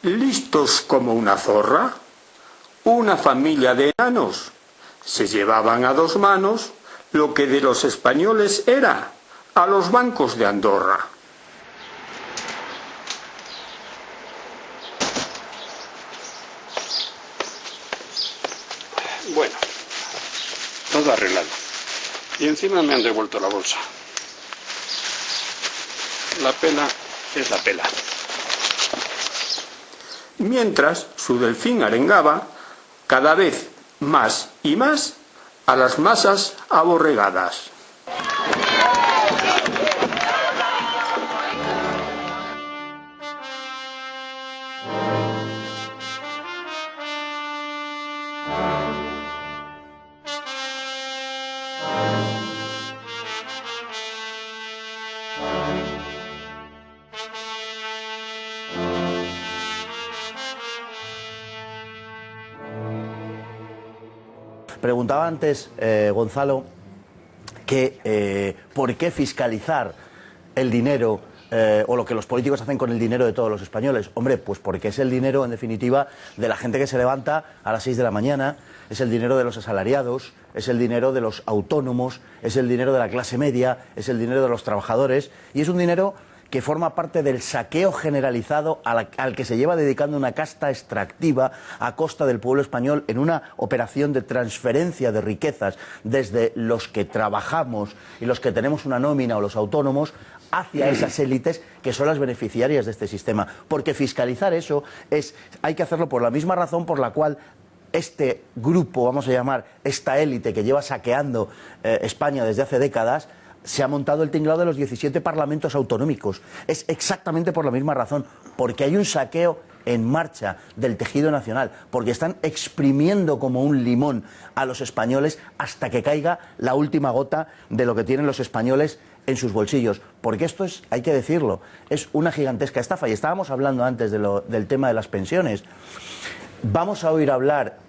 listos como una zorra, una familia de enanos. Se llevaban a dos manos lo que de los españoles era a los bancos de Andorra. Bueno, todo arreglado. Y encima me han devuelto la bolsa. La pela es la pela. Mientras su delfín arengaba cada vez más y más a las masas aborregadas. Preguntaba antes, Gonzalo, que por qué fiscalizar el dinero o lo que los políticos hacen con el dinero de todos los españoles. Hombre, pues porque es el dinero, en definitiva, de la gente que se levanta a las 6 de la mañana, es el dinero de los asalariados, es el dinero de los autónomos, es el dinero de la clase media, es el dinero de los trabajadores, y es un dinero que forma parte del saqueo generalizado al que se lleva dedicando una casta extractiva a costa del pueblo español en una operación de transferencia de riquezas desde los que trabajamos y los que tenemos una nómina o los autónomos hacia esas élites que son las beneficiarias de este sistema. Porque fiscalizar eso hay que hacerlo por la misma razón por la cual este grupo, vamos a llamar, esta élite que lleva saqueando España desde hace décadas, se ha montado el tinglado de los 17 parlamentos autonómicos. Es exactamente por la misma razón, porque hay un saqueo en marcha del tejido nacional, porque están exprimiendo como un limón a los españoles hasta que caiga la última gota de lo que tienen los españoles en sus bolsillos. Porque esto es, hay que decirlo, es una gigantesca estafa. Y estábamos hablando antes del tema de las pensiones. Vamos a oír hablar,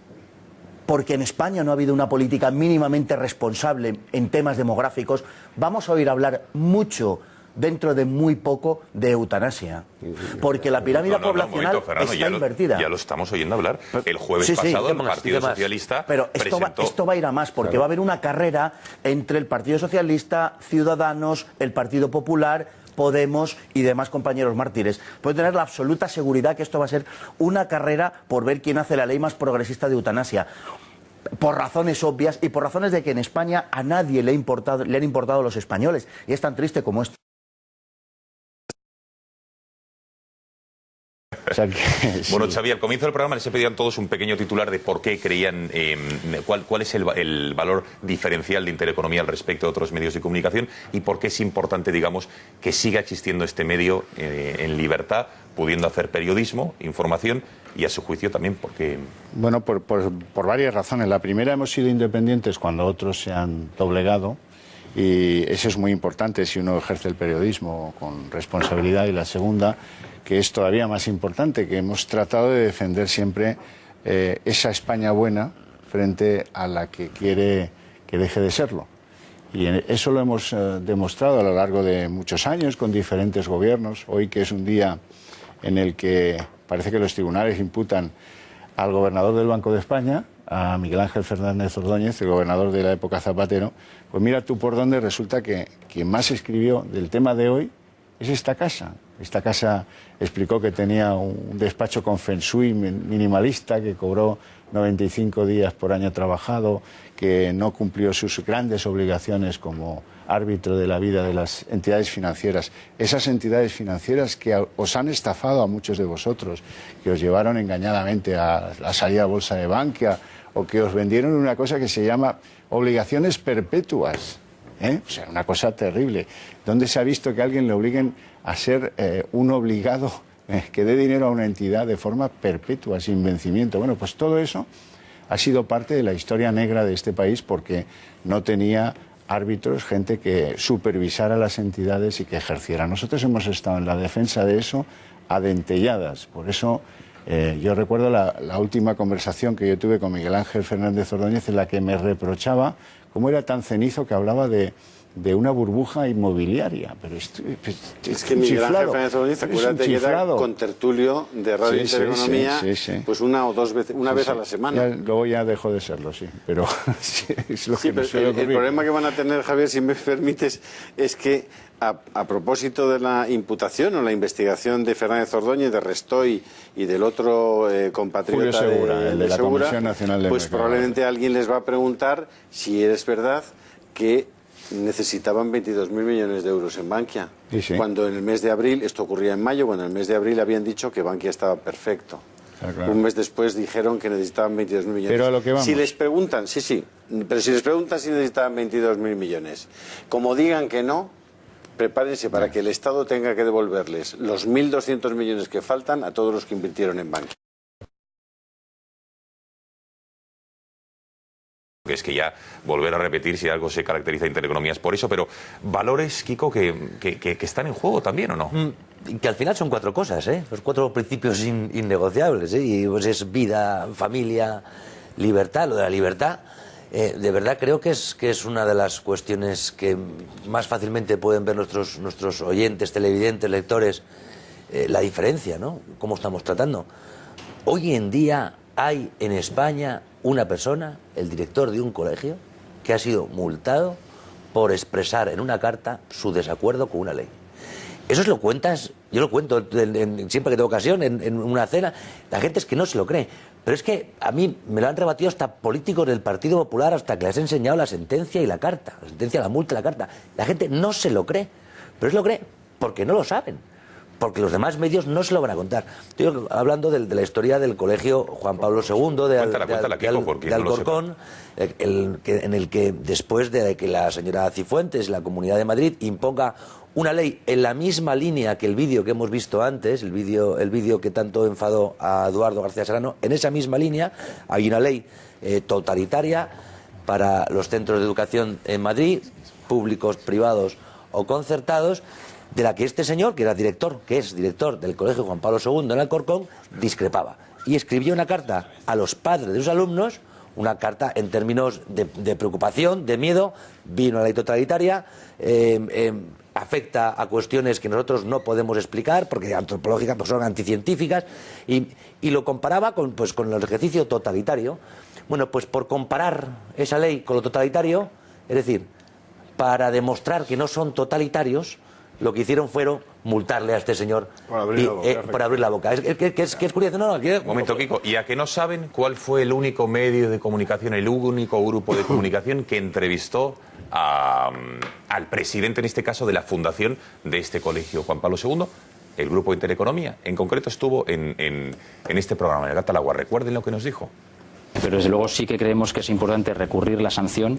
porque en España no ha habido una política mínimamente responsable en temas demográficos, vamos a oír hablar mucho, dentro de muy poco, de eutanasia. Porque la pirámide poblacional está invertida. Ya lo estamos oyendo hablar. El jueves pasado el Partido Socialista Pero presentó... esto va a ir a más, porque va a haber una carrera entre el Partido Socialista, Ciudadanos, el Partido Popular, Podemos y demás compañeros mártires. Pueden tener la absoluta seguridad que esto va a ser una carrera por ver quién hace la ley más progresista de eutanasia. Por razones obvias y por razones de que en España a nadie le han importado los españoles. Y es tan triste como esto. O sea que, sí. Bueno, Xavi, al comienzo del programa les he pedido a todos un pequeño titular de por qué creían, cuál es el valor diferencial de Intereconomía al respecto de otros medios de comunicación y por qué es importante, digamos, que siga existiendo este medio en libertad, pudiendo hacer periodismo, información y, a su juicio, también porque... Bueno, por varias razones. La primera, hemos sido independientes cuando otros se han doblegado y eso es muy importante si uno ejerce el periodismo con responsabilidad. Y la segunda, que es todavía más importante, que hemos tratado de defender siempre esa España buena frente a la que quiere que deje de serlo. Y eso lo hemos demostrado a lo largo de muchos años con diferentes gobiernos. Hoy, que es un día en el que parece que los tribunales imputan al gobernador del Banco de España, a Miguel Ángel Fernández Ordóñez, el gobernador de la época Zapatero, pues mira tú por dónde resulta que quien más escribió del tema de hoy es esta casa. Esta casa explicó que tenía un despacho con feng shui minimalista, que cobró 95 días por año trabajado, que no cumplió sus grandes obligaciones como árbitro de la vida de las entidades financieras. Esas entidades financieras que os han estafado a muchos de vosotros, que os llevaron engañadamente a la salida a bolsa de Bankia, o que os vendieron una cosa que se llama obligaciones perpetuas. O sea, una cosa terrible. ¿Dónde se ha visto que a alguien le obliguen a ser un obligado que dé dinero a una entidad de forma perpetua, sin vencimiento? Bueno, pues todo eso ha sido parte de la historia negra de este país, porque no tenía árbitros, gente que supervisara las entidades y que ejerciera. Nosotros hemos estado en la defensa de eso a dentelladas. Por eso yo recuerdo la última conversación que yo tuve con Miguel Ángel Fernández Ordóñez, en la que me reprochaba cómo era tan cenizo que hablaba de de una burbuja inmobiliaria. Pero esto es que Miguel Ángel Fernández Ordóñez, acuérdate que era contertulio de Radio Intereconomía, pues una o dos veces, una vez a la semana. Luego ya dejó de serlo, sí. Pero es lo que me suele ocurrir. El problema que van a tener, Javier, si me permites, es que a propósito de la imputación o la investigación de Fernández Ordóñez, de Restoy y del otro compatriota Julio Segura, el de la Segura, Comisión Nacional de pues Mercado, probablemente alguien les va a preguntar si es verdad que necesitaban 22.000 millones de euros en Bankia. Cuando en el mes de abril, esto ocurría en mayo, cuando en el mes de abril habían dicho que Bankia estaba perfecto. Claro. Un mes después dijeron que necesitaban 22.000 millones. Pero a lo que vamos. Si les preguntan, pero si les preguntan si necesitaban 22.000 millones, como digan que no, prepárense para que el Estado tenga que devolverles los 1.200 millones que faltan a todos los que invirtieron en Bankia. Que es que ya volver a repetir si algo se caracteriza de Intereconomía es por eso, pero valores, Kiko, que están en juego también, ¿o no? Que al final son 4 cosas, los 4 principios innegociables, y pues es vida, familia, libertad. Lo de la libertad, de verdad creo que es una de las cuestiones que más fácilmente pueden ver nuestros oyentes, televidentes, lectores, la diferencia, ¿no? Cómo estamos tratando. Hoy en día hay en España una persona, el director de un colegio, que ha sido multado por expresar en una carta su desacuerdo con una ley. Eso lo cuentas, yo lo cuento siempre que tengo ocasión, en una cena. La gente es que no se lo cree. Pero es que a mí me lo han rebatido hasta políticos del Partido Popular, hasta que les he enseñado la sentencia y la carta. La sentencia, la multa y la carta. La gente no se lo cree. Pero se lo cree porque no lo saben. Porque los demás medios no se lo van a contar. Estoy hablando de la historia del Colegio Juan Pablo II de Alcorcón, en el que después de que la señora Cifuentes, la Comunidad de Madrid, imponga una ley en la misma línea que el vídeo que hemos visto antes, el vídeo que tanto enfadó a Eduardo García Serrano, en esa misma línea hay una ley totalitaria para los centros de educación en Madrid, públicos, privados o concertados, de la que este señor, que es director del Colegio Juan Pablo II en Alcorcón, discrepaba. Y escribió una carta a los padres de sus alumnos, una carta en términos de preocupación, de miedo. Vino la ley totalitaria, afecta a cuestiones que nosotros no podemos explicar, porque antropológicas pues son anticientíficas, y lo comparaba con el ejercicio totalitario. Bueno, pues por comparar esa ley con lo totalitario, es decir, para demostrar que no son totalitarios, lo que hicieron fueron multarle a este señor por abrir la boca. Es curioso, ¿no? Un momento, Kiko. ¿Y a que no saben cuál fue el único medio de comunicación, el único grupo de comunicación que entrevistó al presidente, en este caso, de la fundación de este colegio Juan Pablo II? El grupo Intereconomía. En concreto estuvo en este programa, en el Gata al Agua. ¿Recuerden lo que nos dijo? Pero desde luego sí que creemos que es importante recurrir la sanción,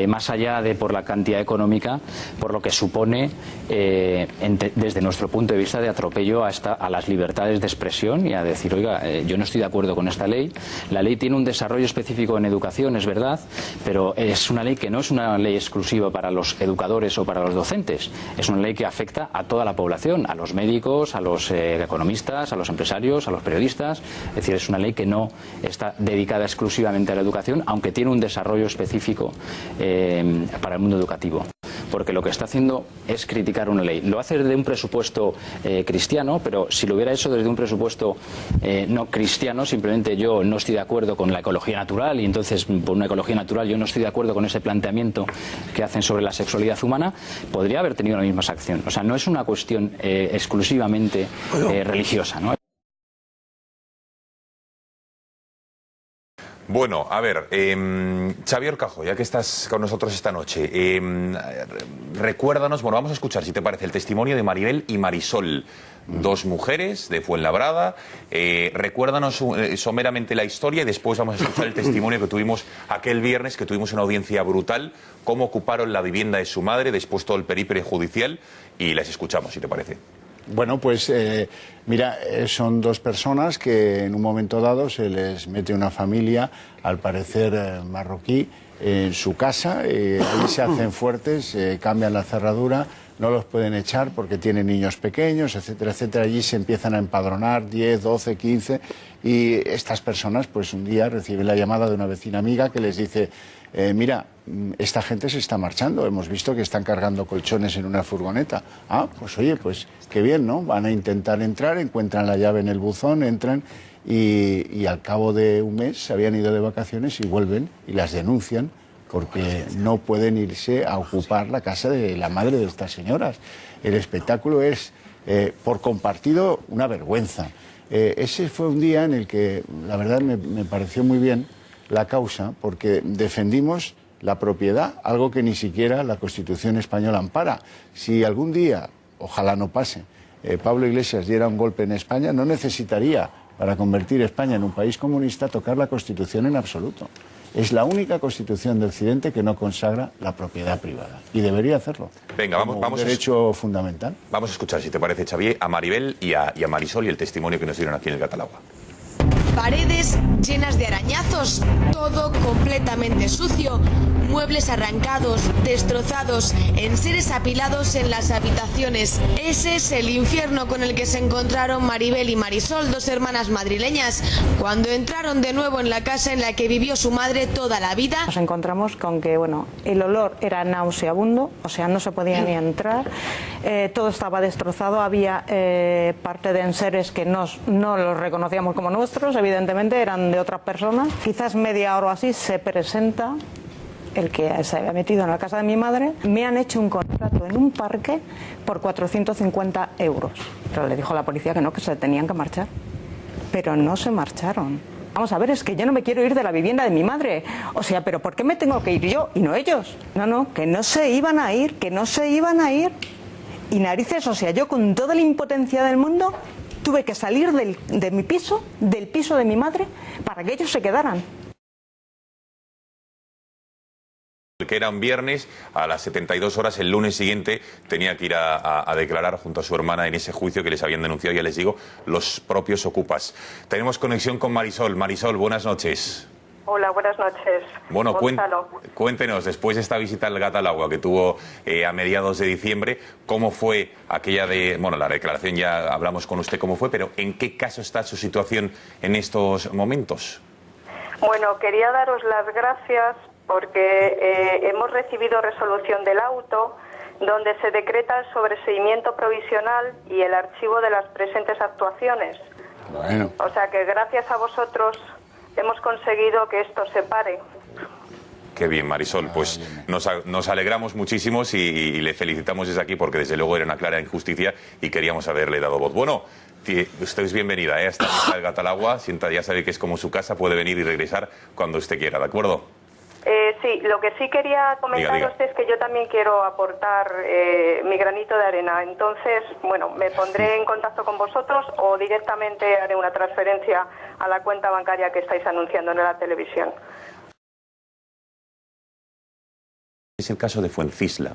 más allá de por la cantidad económica, por lo que supone desde nuestro punto de vista de atropello a las libertades de expresión y a decir, oiga, yo no estoy de acuerdo con esta ley. La ley tiene un desarrollo específico en educación, es verdad, pero es una ley que no es una ley exclusiva para los educadores o para los docentes. Es una ley que afecta a toda la población, a los médicos, a los economistas, a los empresarios, a los periodistas. Es decir, es una ley que no está dedicada exclusivamente a la educación, aunque tiene un desarrollo específico para el mundo educativo. Porque lo que está haciendo es criticar una ley. Lo hace desde un presupuesto cristiano, pero si lo hubiera hecho desde un presupuesto no cristiano, simplemente yo no estoy de acuerdo con la ecología natural y entonces por una ecología natural yo no estoy de acuerdo con ese planteamiento que hacen sobre la sexualidad humana, podría haber tenido la misma acción. O sea, no es una cuestión exclusivamente religiosa, ¿no? Bueno, a ver, Xavier Cajo, ya que estás con nosotros esta noche, recuérdanos, bueno, vamos a escuchar, si te parece, el testimonio de Maribel y Marisol, dos mujeres de Fuenlabrada. Recuérdanos someramente la historia y después vamos a escuchar el testimonio que tuvimos aquel viernes, que tuvimos una audiencia brutal, cómo ocuparon la vivienda de su madre, después todo el perípere judicial, y las escuchamos, si te parece. Bueno, pues mira, son dos personas que en un momento dado se les mete una familia, al parecer marroquí, en su casa, ahí se hacen fuertes, cambian la cerradura, no los pueden echar porque tienen niños pequeños, etcétera, etcétera. Allí se empiezan a empadronar 10, 12, 15 y estas personas pues un día reciben la llamada de una vecina amiga que les dice: mira, esta gente se está marchando, hemos visto que están cargando colchones en una furgoneta. Ah, pues oye, pues qué bien, ¿no? Van a intentar entrar, encuentran la llave en el buzón, entran y al cabo de un mes se habían ido de vacaciones y vuelven y las denuncian porque no pueden irse a ocupar la casa de la madre de estas señoras. El espectáculo es, por compartido, una vergüenza. Ese fue un día en el que, la verdad, me pareció muy bien la causa, porque defendimos la propiedad, algo que ni siquiera la Constitución española ampara. Si algún día, ojalá no pase, Pablo Iglesias diera un golpe en España, no necesitaría, para convertir España en un país comunista, tocar la Constitución en absoluto. Es la única Constitución de Occidente que no consagra la propiedad privada. Y debería hacerlo. Venga, vamos un derecho fundamental. Vamos a escuchar, si te parece, Xavier, a Maribel y a Marisol y el testimonio que nos dieron aquí en el Catalagua. Paredes llenas de arañazos, todo completamente sucio, muebles arrancados, destrozados, enseres apilados en las habitaciones. Ese es el infierno con el que se encontraron Maribel y Marisol, dos hermanas madrileñas, cuando entraron de nuevo en la casa en la que vivió su madre toda la vida. Nos encontramos con que, bueno, el olor era nauseabundo, o sea, no se podía ni entrar, todo estaba destrozado, había parte de enseres que no los reconocíamos como nuestros, evidentemente eran de otras personas. Quizás media hora o así se presenta el que se había metido en la casa de mi madre. Me han hecho un contrato en un parque por 450 euros. Pero le dijo a la policía que no, que se tenían que marchar. Pero no se marcharon. Vamos a ver, es que yo no me quiero ir de la vivienda de mi madre. O sea, ¿pero por qué me tengo que ir yo y no ellos? No, que no se iban a ir, que no se iban a ir. Y narices, o sea, yo con toda la impotencia del mundo tuve que salir de mi piso, del piso de mi madre, para que ellos se quedaran. Que era un viernes, a las 72 horas, el lunes siguiente, tenía que ir a declarar junto a su hermana en ese juicio que les habían denunciado, ya les digo, los propios ocupas. Tenemos conexión con Marisol. Marisol, buenas noches. Hola, buenas noches. Bueno, cuéntenos, después de esta visita al Catalagua que tuvo a mediados de diciembre, ¿cómo fue aquella de... Bueno, la declaración ya hablamos con usted cómo fue, pero ¿en qué caso está su situación en estos momentos? Bueno, quería daros las gracias porque hemos recibido resolución del auto donde se decreta el sobreseimiento provisional y el archivo de las presentes actuaciones. Bueno. O sea que gracias a vosotros hemos conseguido que esto se pare. Qué bien, Marisol. Pues nos alegramos muchísimo y le felicitamos desde aquí porque desde luego era una clara injusticia y queríamos haberle dado voz. Bueno, usted es bienvenida a esta mesa del Catalagua. Ya sabe que es como su casa, puede venir y regresar cuando usted quiera, ¿de acuerdo? Sí, lo que sí quería comentaros es que yo también quiero aportar mi granito de arena. Entonces, bueno, me pondré en contacto con vosotros o directamente haré una transferencia a la cuenta bancaria que estáis anunciando en la televisión. Es el caso de Fuencisla.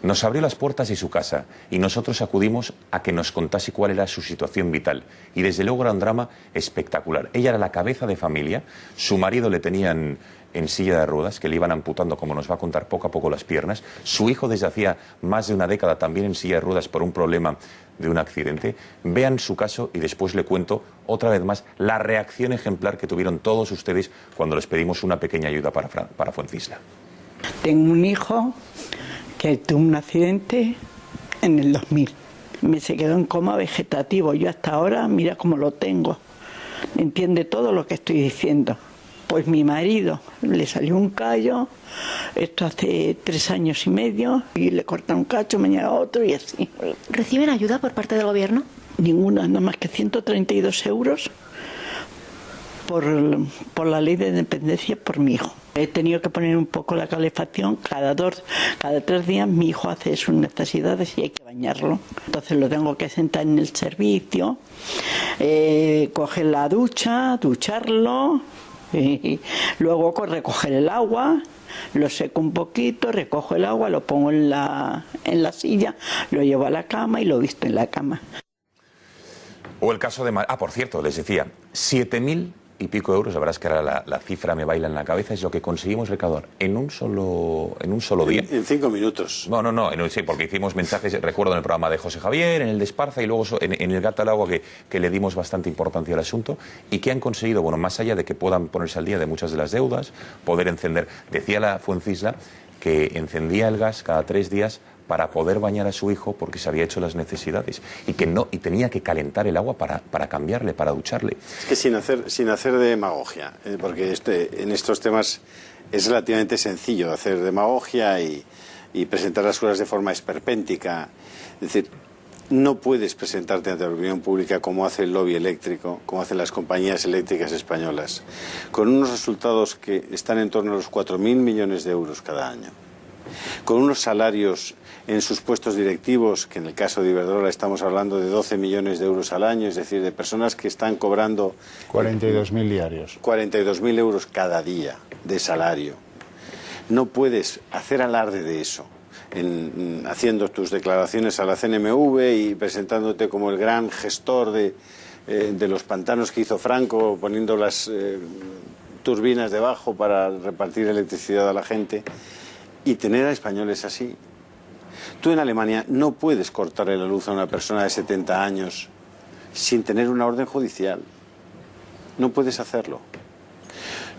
Nos abrió las puertas de su casa y nosotros acudimos a que nos contase cuál era su situación vital. Y desde luego era un drama espectacular. Ella era la cabeza de familia, su marido le tenían en silla de ruedas, que le iban amputando, como nos va a contar, poco a poco las piernas. Su hijo desde hacía más de una década también en silla de ruedas por un problema de un accidente. Vean su caso y después le cuento otra vez más la reacción ejemplar que tuvieron todos ustedes cuando les pedimos una pequeña ayuda para Fuencisla. Tengo un hijo que tuvo un accidente en el 2000. Se quedó en coma vegetativo. Yo hasta ahora, mira cómo lo tengo. Entiende todo lo que estoy diciendo. Pues mi marido le salió un callo, esto hace 3 años y medio, y le cortan un cacho, mañana otro y así. ¿Reciben ayuda por parte del gobierno? Ninguna, nada más que 132 euros por la ley de dependencia por mi hijo. He tenido que poner un poco la calefacción, cada 3 días mi hijo hace sus necesidades y hay que bañarlo. Entonces lo tengo que sentar en el servicio, coger la ducha, ducharlo, y luego recoger el agua, lo seco un poquito, recojo el agua, lo pongo en la silla, lo llevo a la cama y lo visto en la cama. O el caso de... por cierto, les decía, 7.000 y pico euros, la verdad es que ahora la cifra me baila en la cabeza, es lo que conseguimos recaudar en un solo día. En 5 minutos. No, sí, porque hicimos mensajes, recuerdo en el programa de José Javier, en el de Esparza y luego en el Gata al Agua que le dimos bastante importancia al asunto y que han conseguido, bueno, más allá de que puedan ponerse al día de muchas de las deudas, poder encender, decía la Fuencisla que encendía el gas cada 3 días para poder bañar a su hijo porque se había hecho las necesidades y tenía que calentar el agua para cambiarle, para ducharle. Es que sin hacer demagogia, porque en estos temas es relativamente sencillo hacer demagogia y presentar las cosas de forma esperpéntica. Es decir, no puedes presentarte ante la opinión pública como hace el lobby eléctrico, como hacen las compañías eléctricas españolas, con unos resultados que están en torno a los 4.000 millones de euros cada año, con unos salarios en sus puestos directivos, que en el caso de Iberdrola estamos hablando de 12 millones de euros al año, es decir, de personas que están cobrando 42.000 diarios. 42.000 euros cada día de salario. No puedes hacer alarde de eso, haciendo tus declaraciones a la CNMV y presentándote como el gran gestor de los pantanos que hizo Franco, poniendo las turbinas debajo para repartir electricidad a la gente, y tener a españoles así. Tú en Alemania no puedes cortarle la luz a una persona de 70 años sin tener una orden judicial. No puedes hacerlo.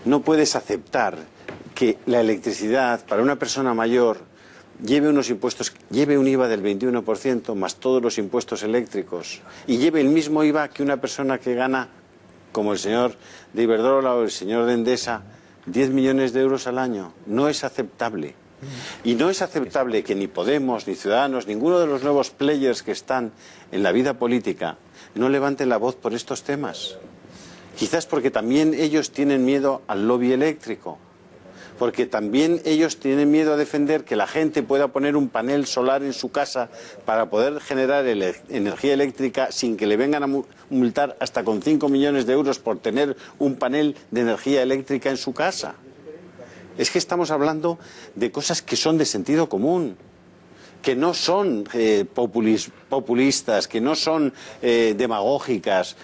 No puedes aceptar que la electricidad para una persona mayor lleve unos impuestos, lleve un IVA del 21% más todos los impuestos eléctricos y lleve el mismo IVA que una persona que gana, como el señor de Iberdrola o el señor de Endesa, 10 millones de euros al año. No es aceptable. Y no es aceptable que ni Podemos, ni Ciudadanos, ninguno de los nuevos players que están en la vida política no levanten la voz por estos temas. Quizás porque también ellos tienen miedo al lobby eléctrico, porque también ellos tienen miedo a defender que la gente pueda poner un panel solar en su casa para poder generar energía eléctrica sin que le vengan a multar hasta con 5 millones de euros por tener un panel de energía eléctrica en su casa. Es que estamos hablando de cosas que son de sentido común, que no son populistas, que no son demagógicas,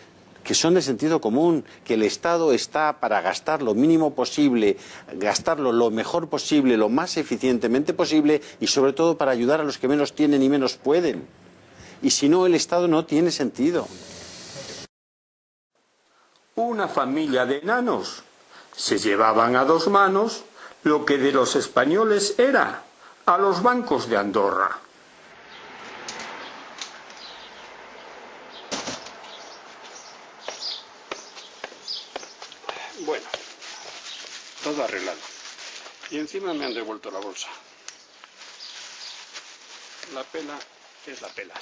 que son de sentido común, que el Estado está para gastar lo mínimo posible, gastarlo lo mejor posible, lo más eficientemente posible y sobre todo para ayudar a los que menos tienen y menos pueden. Y si no, el Estado no tiene sentido. Una familia de enanos se llevaban a 2 manos lo que de los españoles era a los bancos de Andorra. Bueno, todo arreglado. Y encima me han devuelto la bolsa. La pela es la pela.